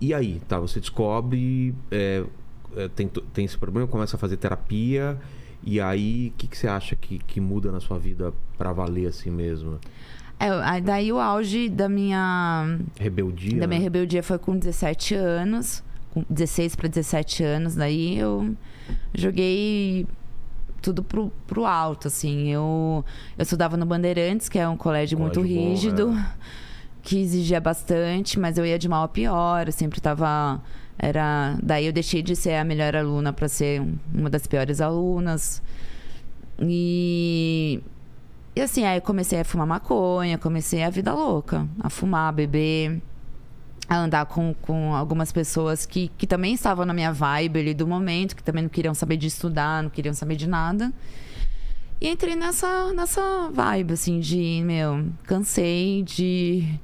E aí, tá? Você descobre, tem esse problema, começa a fazer terapia. E aí, o que você acha que muda na sua vida pra valer assim mesmo? Daí o auge da minha... Rebeldia? Da minha rebeldia foi com 17 anos. Com 16 para 17 anos. Daí eu joguei tudo pro alto, assim. Eu estudava no Bandeirantes, que é um colégio muito rígido. Bom, que exigia bastante, mas eu ia de mal a pior. Eu sempre tava... Daí eu deixei de ser a melhor aluna para ser uma das piores alunas. E assim, aí eu comecei a fumar maconha, comecei a vida louca. A fumar, a beber, a andar com algumas pessoas que também estavam na minha vibe ali do momento, que também não queriam saber de estudar, não queriam saber de nada. E entrei nessa vibe, assim, cansei de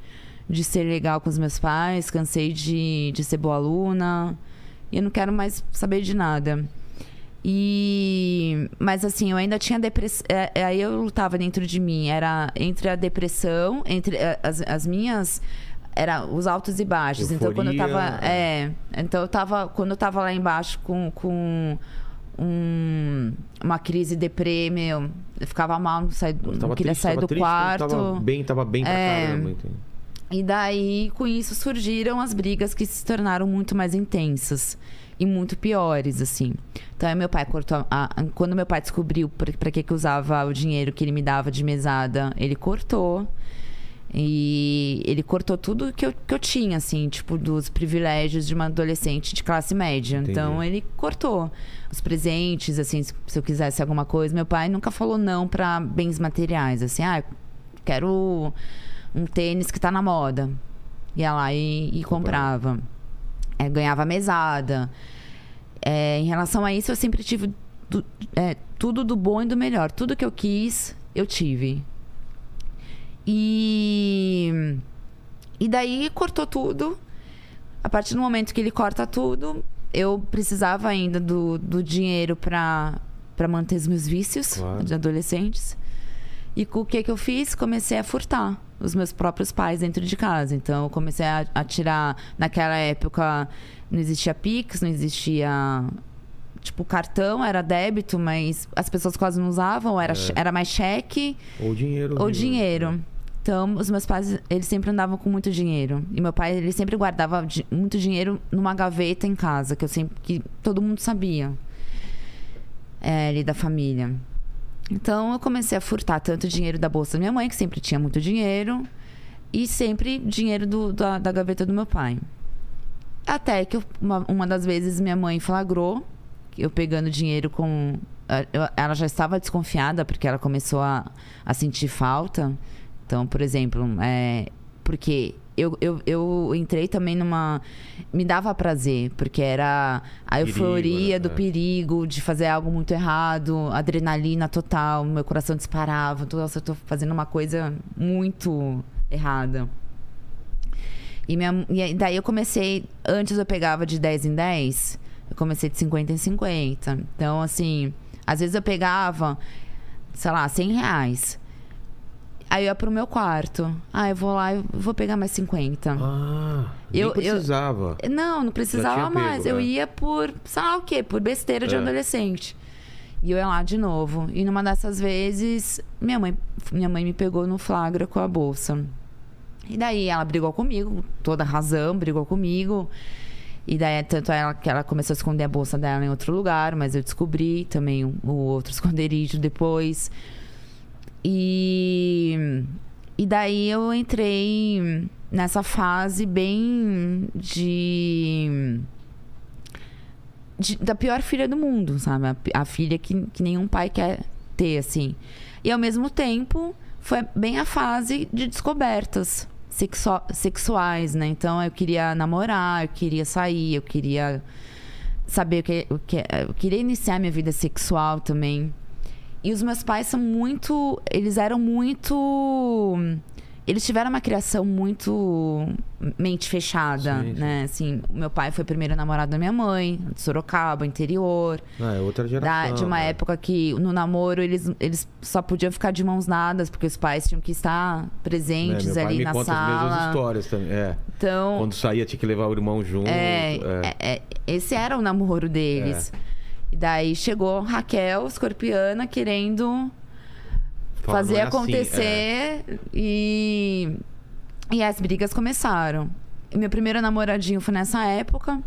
ser legal com os meus pais, cansei de ser boa aluna, e eu não quero mais saber de nada. Mas assim, eu ainda tinha depressão, aí eu lutava dentro de mim, era entre a depressão, entre as minhas, era os altos e baixos. Euforia. Então quando eu tava lá embaixo com uma crise deprê, eu ficava mal, não queria sair do quarto. Tava bem pra caramba, entendeu? E daí, com isso, surgiram as brigas que se tornaram muito mais intensas e muito piores, assim. Então, aí meu pai cortou... Quando meu pai descobriu pra que usava o dinheiro que ele me dava de mesada, ele cortou. E ele cortou tudo que eu tinha, assim, tipo, dos privilégios de uma adolescente de classe média. Entendi. Então, ele cortou os presentes, assim, se eu quisesse alguma coisa. Meu pai nunca falou não pra bens materiais, assim, quero um tênis que tá na moda. Ia lá e comprava. Ganhava mesada. Em relação a isso, eu sempre tive tudo do bom e do melhor. Tudo que eu quis, eu tive. E daí cortou tudo. A partir do momento que ele corta tudo, eu precisava ainda do dinheiro pra manter os meus vícios, claro, de adolescentes. E com o que eu fiz? Comecei a furtar os meus próprios pais dentro de casa. Então, eu comecei a tirar... Naquela época, não existia Pix, não existia... Tipo, cartão era débito, mas as pessoas quase não usavam. Era mais cheque. Ou dinheiro. Então, os meus pais, eles sempre andavam com muito dinheiro. E meu pai, ele sempre guardava muito dinheiro numa gaveta em casa, que todo mundo sabia. Ali da família. Então, eu comecei a furtar tanto dinheiro da bolsa da minha mãe, que sempre tinha muito dinheiro, e sempre dinheiro da gaveta do meu pai. Até que uma das vezes minha mãe flagrou eu pegando dinheiro com... Ela já estava desconfiada, porque ela começou a sentir falta. Então, por exemplo, porque eu entrei também me dava prazer, porque era a euforia do perigo, de fazer algo muito errado, adrenalina total, meu coração disparava. Nossa, eu tô fazendo uma coisa muito errada. E daí eu comecei, antes eu pegava de 10 em 10, eu comecei de 50 em 50. Então, assim, às vezes eu pegava, sei lá, R$100. Aí eu ia pro meu quarto. Eu vou lá e vou pegar mais 50. Nem precisava. Não precisava mais. Eu ia por, sei lá o quê, por besteira de adolescente. E eu ia lá de novo. E numa dessas vezes, minha mãe me pegou no flagra com a bolsa. E daí ela brigou comigo, toda razão, brigou comigo. E daí, tanto que ela começou a esconder a bolsa dela em outro lugar, mas eu descobri também o outro esconderijo depois. E daí eu entrei nessa fase bem da pior filha do mundo, sabe? A filha que nenhum pai quer ter, assim. E ao mesmo tempo, foi bem a fase de descobertas sexuais, né? Então eu queria namorar, eu queria sair, eu queria saber eu queria iniciar minha vida sexual também. E os meus pais eles eram muito Eles tiveram uma criação muito mente fechada, Sim. né? Assim, o meu pai foi o primeiro namorado da minha mãe, de Sorocaba, interior. É outra geração. De uma época que no namoro eles só podiam ficar de mãos dadas, porque os pais tinham que estar presentes meu pai ali me na conta as mesmas sala. histórias também. Então, Quando saía, tinha que levar o irmão junto. esse era o namoro deles. E daí chegou Raquel, escorpiana, querendo fazer não é assim, acontecer. E as brigas começaram. E meu primeiro namoradinho foi nessa época.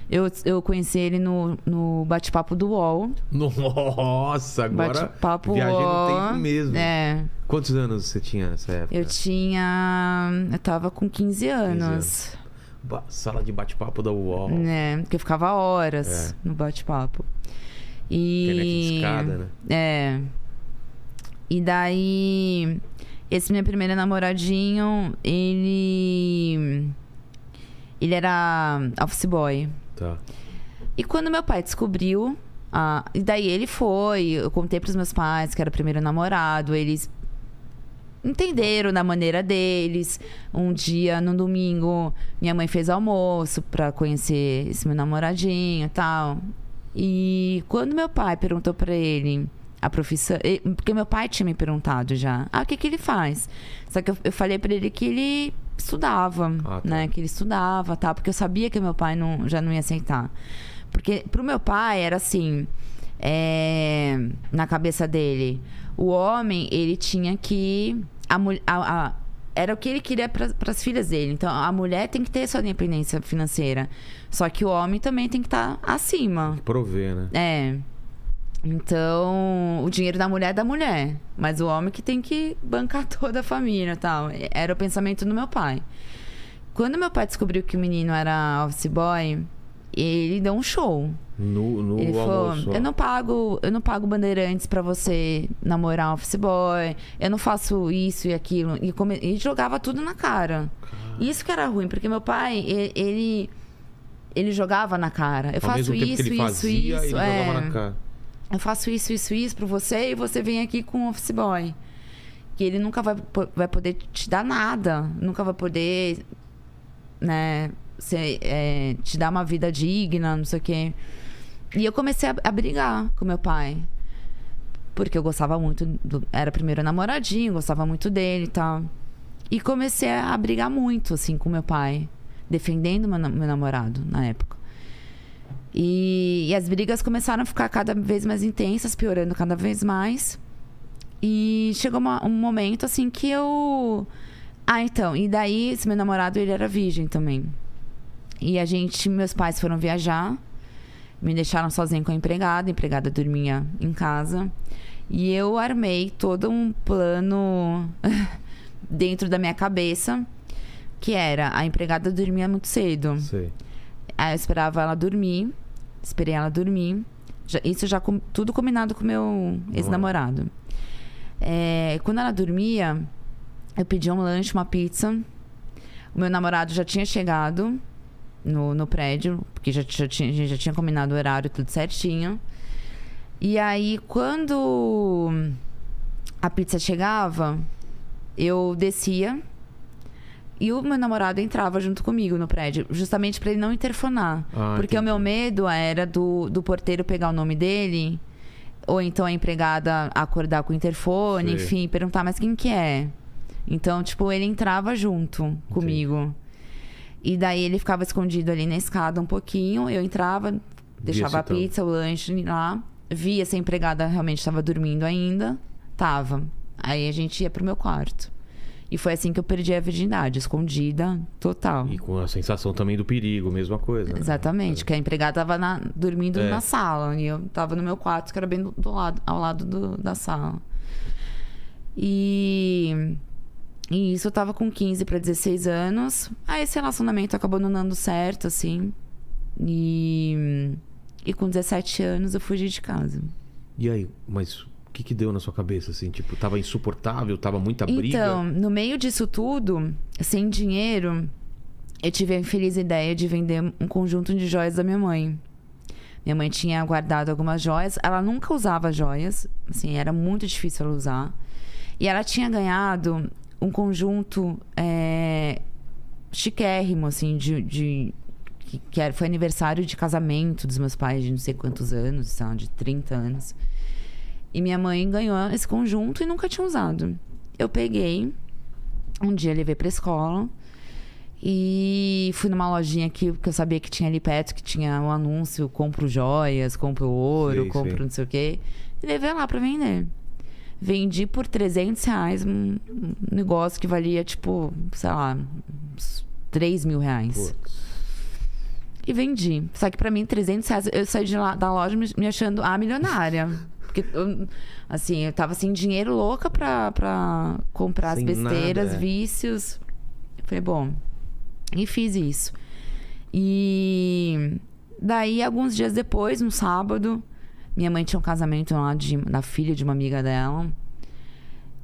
Eu conheci ele no bate-papo do UOL. Nossa, agora Bate-papo viajei UOL. no tempo mesmo. É. Quantos anos você tinha nessa época? Eu tava com 15 anos. Sala de bate-papo da UOL. Né? Que eu ficava horas no bate-papo. Internet de escada, né? É. E daí, esse meu primeiro namoradinho, ele era office boy. Tá. E quando meu pai descobriu, e daí ele foi, eu contei pros meus pais que era o primeiro namorado, eles entenderam da maneira deles. Um dia, no domingo, minha mãe fez almoço pra conhecer esse meu namoradinho e tal. E quando meu pai perguntou pra ele a profissão... Porque meu pai tinha me perguntado já. O que ele faz? Só que eu falei pra ele que ele estudava, tá. né? Que ele estudava, tal. Porque eu sabia que meu pai já não ia aceitar. Porque pro meu pai era assim... na cabeça dele, o homem, ele tinha que... era o que ele queria para as filhas dele. Então, a mulher tem que ter sua independência financeira. Só que o homem também tem que estar acima. Prover, né? Então, o dinheiro da mulher é da mulher. Mas o homem que tem que bancar toda a família e tal. Era o pensamento do meu pai. Quando meu pai descobriu que o menino era office boy, ele deu um show. No ele almoço. falou, eu não pago bandeirantes pra você namorar um office boy, eu não faço isso e aquilo. E jogava tudo na cara. Isso que era ruim, porque meu pai, ele jogava na cara. Eu faço isso, ele fazia, ele jogava na cara. Eu faço isso pra você e você vem aqui com um office boy. Que ele nunca vai poder te dar nada. Nunca vai poder, né, te dar uma vida digna, não sei o quê. E eu comecei a brigar com meu pai. Porque eu gostava muito... Era o primeiro namoradinho, gostava muito dele e tal. E comecei a brigar muito, assim, com meu pai. Defendendo meu namorado, na época. E as brigas começaram a ficar cada vez mais intensas, piorando cada vez mais. E chegou um momento, assim, que eu... então. E daí, esse meu namorado, ele era virgem também. E meus pais foram viajar. Me deixaram sozinha com a empregada dormia em casa. E eu armei todo um plano dentro da minha cabeça, que era, a empregada dormia muito cedo. Sei. Aí eu esperei ela dormir. Isso já tudo combinado com meu ex-namorado. Quando ela dormia, eu pedi um lanche, uma pizza. O meu namorado já tinha chegado no prédio, porque a gente já tinha combinado o horário, tudo certinho. E aí, quando a pizza chegava, eu descia e o meu namorado entrava junto comigo no prédio, justamente para ele não interfonar. Porque o meu medo era do porteiro pegar o nome dele, ou então a empregada acordar com o interfone, enfim, perguntar, mas quem que é? Então, tipo, ele entrava junto comigo. E daí ele ficava escondido ali na escada um pouquinho. Eu entrava, deixava a pizza, o lanche lá. Via se a empregada realmente estava dormindo ainda. Tava. Aí a gente ia pro meu quarto. E foi assim que eu perdi a virgindade, escondida, total. E com a sensação também do perigo, mesma coisa. Né? Exatamente, que a empregada tava dormindo na sala. E eu tava no meu quarto, que era bem ao lado da sala. E isso eu tava com 15 para 16 anos. Aí esse relacionamento acabou não dando certo, assim. E com 17 anos eu fugi de casa. E aí, mas o que deu na sua cabeça, assim? Tipo, tava insuportável, tava muita briga? Então, no meio disso tudo, sem dinheiro, eu tive a infeliz ideia de vender um conjunto de joias da minha mãe. Minha mãe tinha guardado algumas joias. Ela nunca usava joias. Assim, era muito difícil ela usar. E ela tinha ganhado um conjunto chiquérrimo, assim, foi aniversário de casamento dos meus pais de não sei quantos anos, sabe, de 30 anos. E minha mãe ganhou esse conjunto e nunca tinha usado. Eu peguei, um dia levei pra escola e fui numa lojinha aqui que eu sabia que tinha ali perto, que tinha um anúncio: compro joias, compro ouro, compro não sei o quê. E levei lá pra vender. Vendi por R$300 um negócio que valia, tipo, sei lá, uns R$3.000. Putz. E vendi. Só que pra mim, R$300, eu saí da loja me achando a milionária. Porque, assim, eu tava sem dinheiro, louca pra comprar Sem as besteiras, nada, vícios. Falei, bom, e fiz isso. E daí, alguns dias depois, no sábado, minha mãe tinha um casamento lá da filha de uma amiga dela.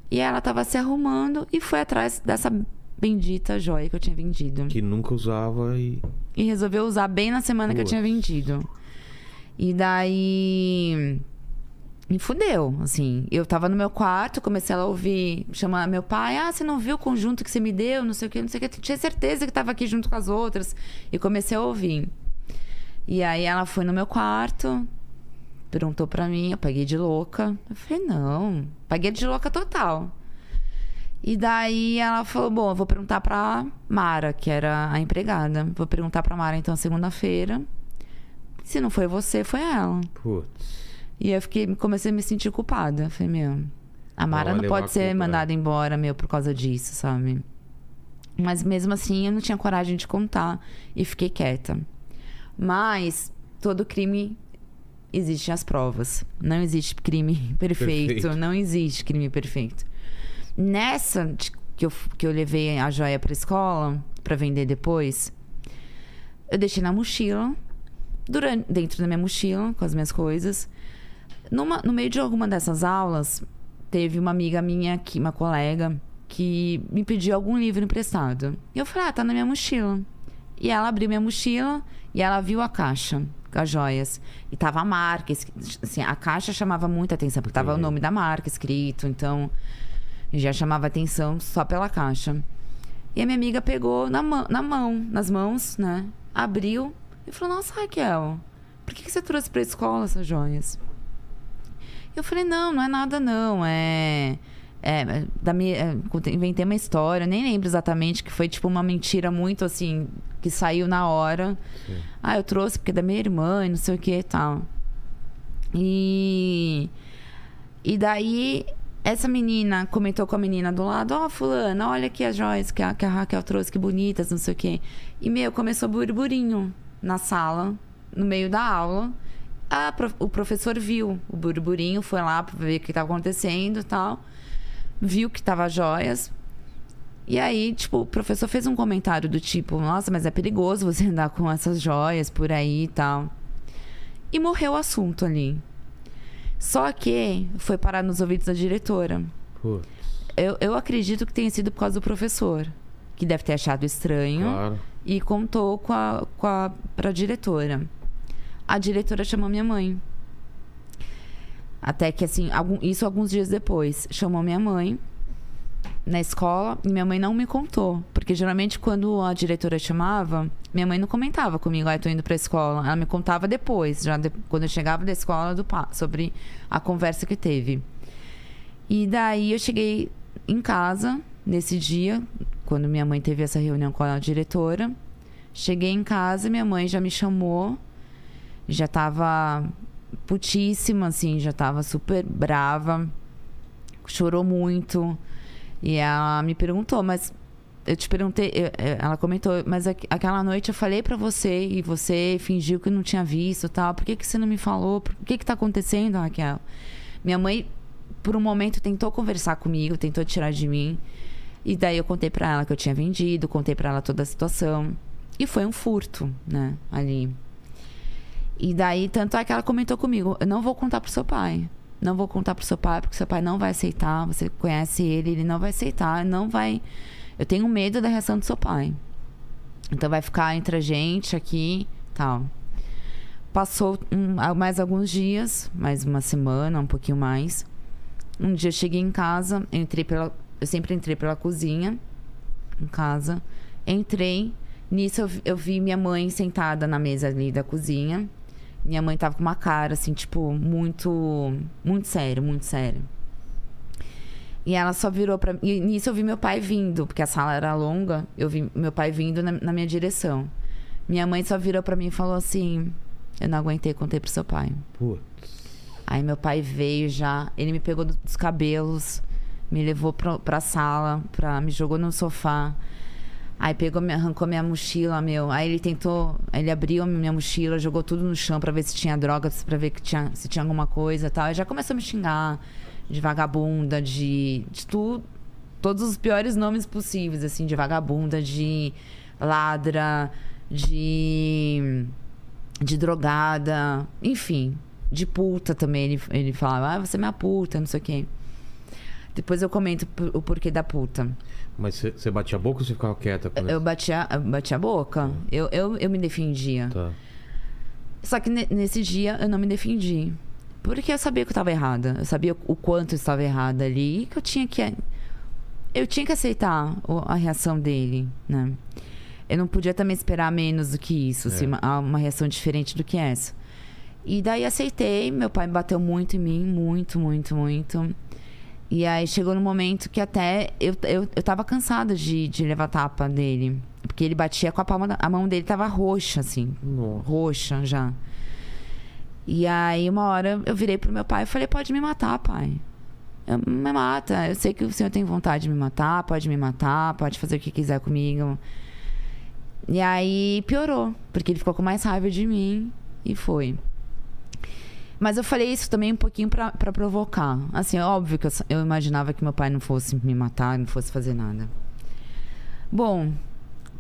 E ela tava se arrumando e foi atrás dessa bendita joia que eu tinha vendido. Que nunca usava e resolveu usar bem na semana que eu tinha vendido. E daí me fudeu, assim. Eu tava no meu quarto, comecei a ouvir, chamar meu pai: você não viu o conjunto que você me deu? Não sei o que, não sei o que. Tinha certeza que tava aqui junto com as outras. E comecei a ouvir. E aí ela foi no meu quarto, perguntou pra mim, eu paguei de louca. Eu falei, não, paguei de louca total. E daí ela falou, bom, eu vou perguntar pra Mara, que era a empregada. Vou perguntar pra Mara, então, segunda-feira. Se não foi você, foi ela. Putz. E eu comecei a me sentir culpada. Falei, meu, a Mara não pode ser mandada embora, meu, por causa disso, sabe? Mas mesmo assim, eu não tinha coragem de contar e fiquei quieta. Mas todo crime existem as provas. Não existe crime perfeito. Não existe crime perfeito. Nessa que eu levei a joia pra escola pra vender depois, eu deixei na mochila, dentro da minha mochila, com as minhas coisas. No meio de alguma dessas aulas, teve uma amiga minha, uma colega, que me pediu algum livro emprestado. E eu falei, tá na minha mochila. E ela abriu minha mochila e ela viu a caixa com as joias. E tava a marca, assim, a caixa chamava muita atenção, porque tava o nome da marca escrito, então já chamava atenção só pela caixa. E a minha amiga pegou nas mãos, né? Abriu e falou, nossa, Raquel, por que você trouxe pra escola essas joias? Eu falei, não é nada não, inventei uma história, nem lembro exatamente, que foi tipo uma mentira muito assim, que saiu na hora. Sim. Eu trouxe porque é da minha irmã e não sei o que e tal. E daí essa menina comentou com a menina do lado, fulana, olha aqui as joias que a Raquel trouxe, que bonitas, não sei o que. E começou burburinho na sala, no meio da aula. O professor viu o burburinho, foi lá pra ver o que estava acontecendo e tal. Viu que tava joias. E aí, tipo, o professor fez um comentário do tipo, nossa, mas é perigoso você andar com essas joias por aí e tal. E morreu o assunto ali. Só que foi parar nos ouvidos da diretora. Putz. Eu acredito que tenha sido por causa do professor, que deve ter achado estranho. Claro. E contou pra diretora. A diretora chamou minha mãe. Até que, assim, isso alguns dias depois. Chamou minha mãe na escola e minha mãe não me contou. Porque, geralmente, quando a diretora chamava, minha mãe não comentava comigo, eu tô indo pra escola. Ela me contava depois, quando eu chegava da escola, sobre a conversa que teve. E daí, eu cheguei em casa, nesse dia, quando minha mãe teve essa reunião com a diretora. Cheguei em casa, minha mãe já me chamou. Já tava putíssima, assim, já tava super brava. Chorou muito. E ela me perguntou, mas eu te perguntei, ela comentou, mas aquela noite eu falei pra você e você fingiu que não tinha visto e tal. Por que você não me falou? O que tá acontecendo, Raquel? Minha mãe, por um momento, tentou conversar comigo, tentou tirar de mim. E daí eu contei pra ela que eu tinha vendido, contei pra ela toda a situação. E foi um furto, né, ali. E daí, tanto é que ela comentou comigo, eu não vou contar pro seu pai. Não vou contar pro seu pai, porque seu pai não vai aceitar. Você conhece ele não vai aceitar, não vai... Eu tenho medo da reação do seu pai. Então vai ficar entre a gente aqui, tal. Passou mais alguns dias, mais uma semana, um pouquinho mais. Um dia eu cheguei em casa, eu entrei eu sempre entrei pela cozinha, em casa. Entrei, nisso eu vi minha mãe sentada na mesa ali da cozinha. Minha mãe tava com uma cara, assim, tipo, muito sério, muito sério. E ela só virou pra mim. E nisso eu vi meu pai vindo, porque a sala era longa. Eu vi meu pai vindo na minha direção. Minha mãe só virou pra mim e falou assim: eu não aguentei, contei pro seu pai. Putz. Aí meu pai veio já, ele me pegou dos cabelos, me levou pra sala, me jogou no sofá. Aí arrancou minha mochila, meu. Aí ele abriu a minha mochila, jogou tudo no chão pra ver se tinha drogas, pra ver se tinha alguma coisa e tal. Aí já começou a me xingar de vagabunda, de tudo, todos os piores nomes possíveis, assim, de vagabunda, de ladra, de drogada, enfim, de puta também. Ele falava, você é minha puta, não sei o quê. Depois eu comento o porquê da puta. Mas você batia a boca ou você ficava quieta? Eu batia a boca. Eu me defendia. Tá. Só que nesse dia eu não me defendi. Porque eu sabia que eu estava errada. Eu sabia o quanto eu estava errada ali. E que eu tinha que aceitar a reação dele, né? Eu não podia também esperar menos do que isso. Assim, uma reação diferente do que essa. E daí aceitei. Meu pai bateu muito em mim. Muito, muito, muito. E aí chegou no momento que até eu tava cansada de levar tapa dele. Porque ele batia com a mão dele tava roxa, assim. Nossa. Roxa já. E aí uma hora eu virei pro meu pai e falei, pode me matar, pai. Me mata. Eu sei que o senhor tem vontade de me matar, pode fazer o que quiser comigo. E aí piorou, porque ele ficou com mais raiva de mim e foi. Mas eu falei isso também um pouquinho pra provocar. Assim, é óbvio que eu imaginava que meu pai não fosse me matar, não fosse fazer nada. Bom,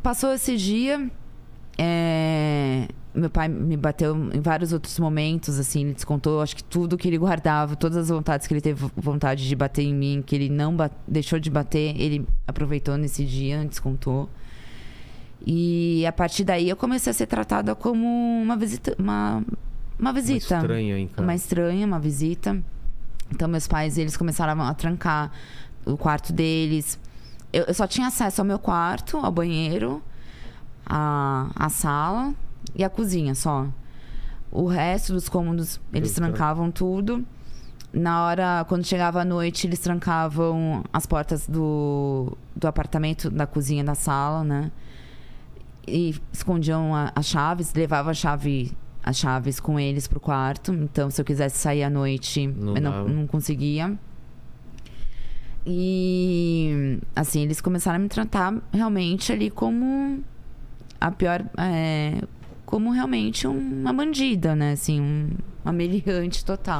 passou esse dia. Meu pai me bateu em vários outros momentos, assim. Ele descontou, acho que tudo que ele guardava, todas as vontades que ele teve vontade de bater em mim, que ele não deixou de bater, ele aproveitou nesse dia, descontou. E a partir daí eu comecei a ser tratada como uma visita. Uma visita. Uma estranha, hein, cara? Uma visita. Então, meus pais, eles começaram a trancar o quarto deles. Eu só tinha acesso ao meu quarto, ao banheiro, à sala e à cozinha, só. O resto dos cômodos, eles trancavam tudo. Na hora, quando chegava a noite, eles trancavam as portas do apartamento, da cozinha, da sala, né? E escondiam as chaves, levavam as chaves com eles pro quarto. Então, se eu quisesse sair à noite, eu não conseguia. E, assim, eles começaram a me tratar realmente ali como a pior... como realmente uma bandida, né? Assim, uma meliante total.